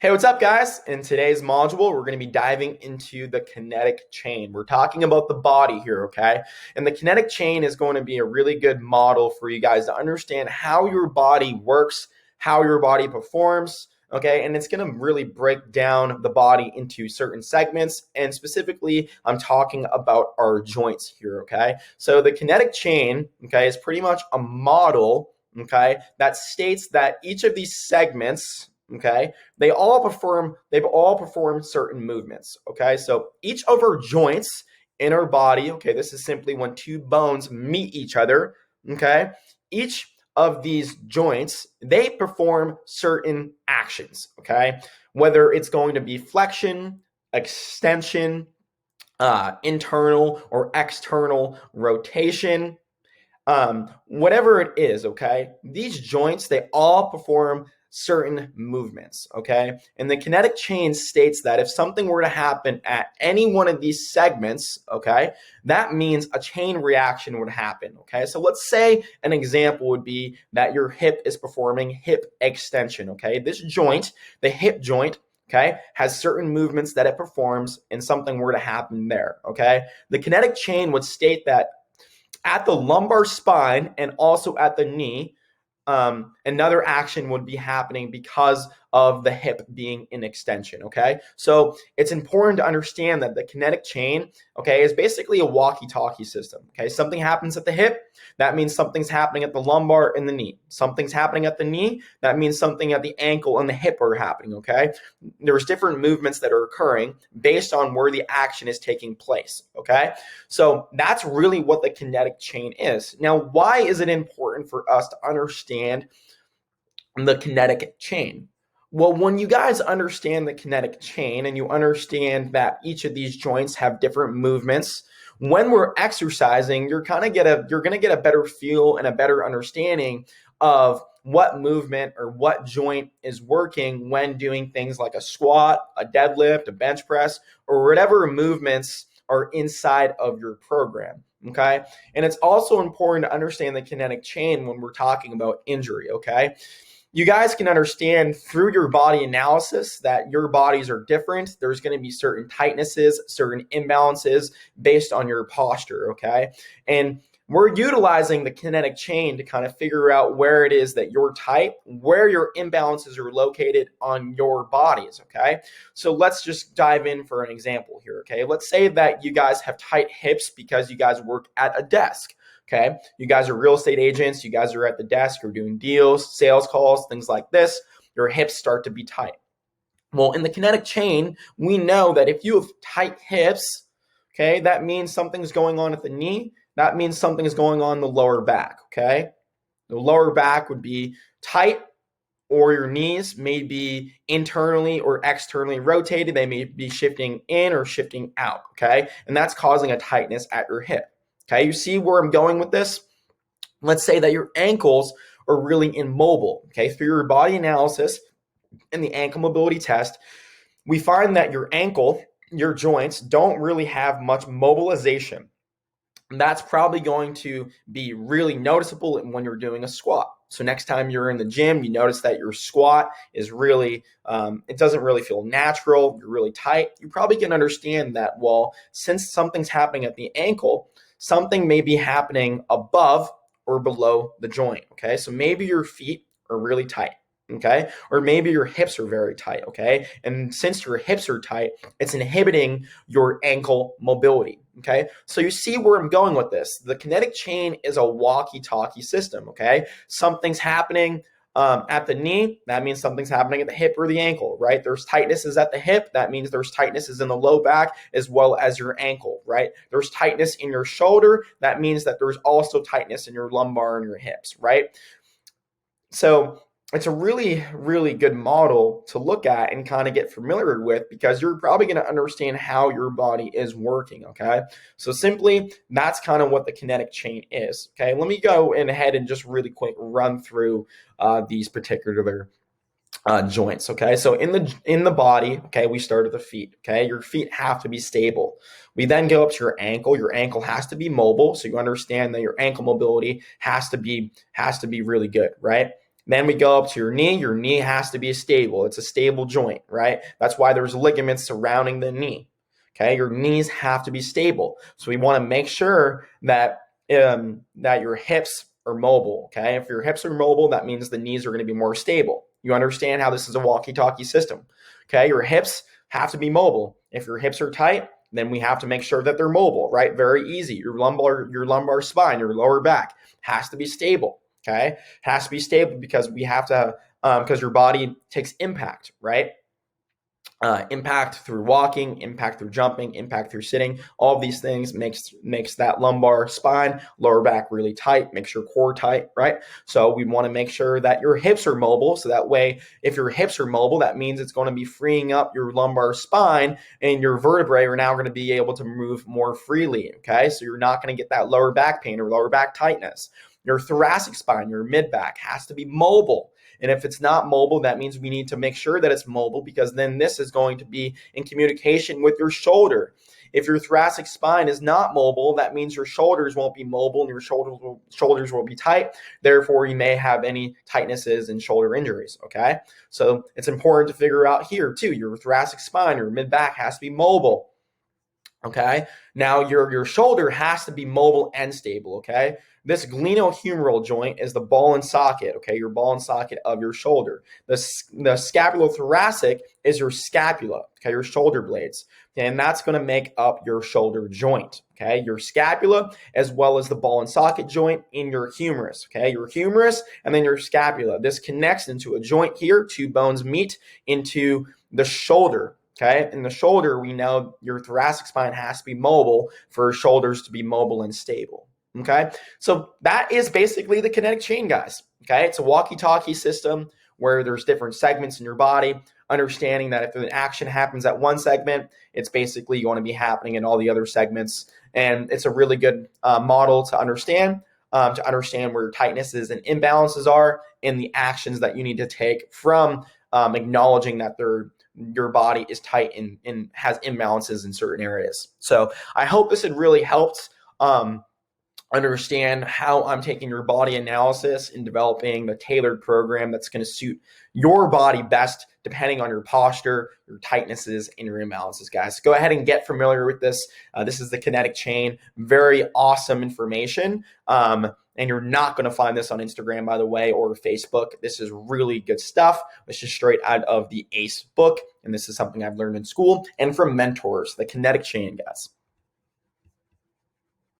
Hey, what's up, guys? In today's module, we're going to be diving into the kinetic chain. We're talking about the body here, okay? And the kinetic chain is going to be a really good model for you guys to understand how your body works, how your body performs, okay? And it's going to really break down the body into certain segments. And specifically, I'm talking about our joints here, okay? So the kinetic chain, okay, is pretty much a model, okay, that states that each of these segments, okay, they've all performed certain movements. Okay, so each of our joints in our body, okay, this is simply when two bones meet each other. Okay, each of these joints, they perform certain actions. Okay, whether it's going to be flexion, extension, internal or external rotation, whatever it is, okay, these joints, they all perform certain movements, okay? And the kinetic chain states that if something were to happen at any one of these segments, okay, that means a chain reaction would happen, okay? So let's say an example would be that your hip is performing hip extension, okay? This joint, the hip joint, okay, has certain movements that it performs and something were to happen there, okay? The kinetic chain would state that at the lumbar spine and also at the knee, another action would be happening because of the hip being in extension, okay? So it's important to understand that the kinetic chain, okay, is basically a walkie-talkie system, okay? Something happens at the hip, that means something's happening at the lumbar and the knee. Something's happening at the knee, that means something at the ankle and the hip are happening, okay? There's different movements that are occurring based on where the action is taking place, okay? So that's really what the kinetic chain is. Now, why is it important for us to understand the kinetic chain? Well, when you guys understand the kinetic chain and you understand that each of these joints have different movements, when we're exercising, you're going to get a better feel and a better understanding of what movement or what joint is working when doing things like a squat, a deadlift, a bench press, or whatever movements are inside of your program. Okay. And it's also important to understand the kinetic chain when we're talking about injury. Okay. You guys can understand through your body analysis that your bodies are different. There's going to be certain tightnesses, certain imbalances based on your posture, okay? And we're utilizing the kinetic chain to kind of figure out where it is that you're tight, where your imbalances are located on your bodies, okay? So let's just dive in for an example here, okay? Let's say that you guys have tight hips because you guys work at a desk. Okay, you guys are real estate agents, you guys are at the desk, you're doing deals, sales calls, things like this, your hips start to be tight. Well, in the kinetic chain, we know that if you have tight hips, okay, that means something's going on at the knee, that means something's going on in the lower back, okay? The lower back would be tight, or your knees may be internally or externally rotated, they may be shifting in or shifting out, okay? And that's causing a tightness at your hip. Okay, you see where I'm going with this? Let's say that your ankles are really immobile. Okay, through your body analysis and the ankle mobility test, we find that your ankle, your joints, don't really have much mobilization. And that's probably going to be really noticeable when you're doing a squat. So next time you're in the gym, you notice that your squat is really, it doesn't really feel natural. You're really tight. You probably can understand that, well, since something's happening at the ankle, something may be happening above or below the joint, okay? So maybe your feet are really tight, okay? Or maybe your hips are very tight, okay? And since your hips are tight, it's inhibiting your ankle mobility, okay? So you see where I'm going with this. The kinetic chain is a walkie-talkie system, okay? Something's happening at the knee, that means something's happening at the hip or the ankle, right? There's tightnesses at the hip, that means there's tightnesses in the low back as well as your ankle, right? There's tightness in your shoulder, that means that there's also tightness in your lumbar and your hips, right? So it's a really, really good model to look at and kind of get familiar with because you're probably going to understand how your body is working, okay? So simply, that's kind of what the kinetic chain is, okay? Let me go ahead and just really quick run through these particular joints, okay? So in the body, okay, we start at the feet, okay? Your feet have to be stable. We then go up to your ankle. Your ankle has to be mobile, so you understand that your ankle mobility has to be really good, right? Then we go up to your knee. Your knee has to be stable. It's a stable joint, right? That's why there's ligaments surrounding the knee. Okay, your knees have to be stable. So we want to make sure that that your hips are mobile. Okay, if your hips are mobile, that means the knees are going to be more stable. You understand how this is a walkie-talkie system. Okay, your hips have to be mobile. If your hips are tight, then we have to make sure that they're mobile, right? Very easy. Your lumbar spine, your lower back has to be stable. Okay, has to be stable because we have to because your body takes impact, right? Impact through walking, impact through jumping, impact through sitting. All of these things makes that lumbar spine, lower back really tight, makes your core tight, right? So we want to make sure that your hips are mobile. So that way, if your hips are mobile, that means it's going to be freeing up your lumbar spine, and your vertebrae are now going to be able to move more freely. Okay, so you're not going to get that lower back pain or lower back tightness. Your thoracic spine, your mid back has to be mobile. And if it's not mobile, that means we need to make sure that it's mobile, because then this is going to be in communication with your shoulder. If your thoracic spine is not mobile, that means your shoulders won't be mobile and your shoulders will be tight. Therefore, you may have any tightnesses and shoulder injuries, okay? So it's important to figure out here too, your thoracic spine, your mid back has to be mobile. Okay. Now your shoulder has to be mobile and stable. Okay. This glenohumeral joint is the ball and socket. Okay. Your ball and socket of your shoulder. The scapulothoracic is your scapula. Okay. Your shoulder blades. Okay, and that's going to make up your shoulder joint. Okay. Your scapula, as well as the ball and socket joint in your humerus. Okay. Your humerus and then your scapula. This connects into a joint here. Two bones meet into the shoulder. Okay. In the shoulder, we know your thoracic spine has to be mobile for shoulders to be mobile and stable. Okay. So that is basically the kinetic chain, guys. Okay. It's a walkie-talkie system where there's different segments in your body, understanding that if an action happens at one segment, it's basically going to be happening in all the other segments. And it's a really good model to understand where your tightnesses and imbalances are and the actions that you need to take from acknowledging that your body is tight and has imbalances in certain areas. So I hope this had really helped understand how I'm taking your body analysis and developing the tailored program that's going to suit your body best, depending on your posture, your tightnesses, and your imbalances, guys. Go ahead and get familiar with this. This is the Kinetic Chain. Very awesome information. And you're not going to find this on Instagram, by the way, or Facebook. This is really good stuff. This is straight out of the ACE book. And this is something I've learned in school and from mentors, the Kinetic Chain, guys.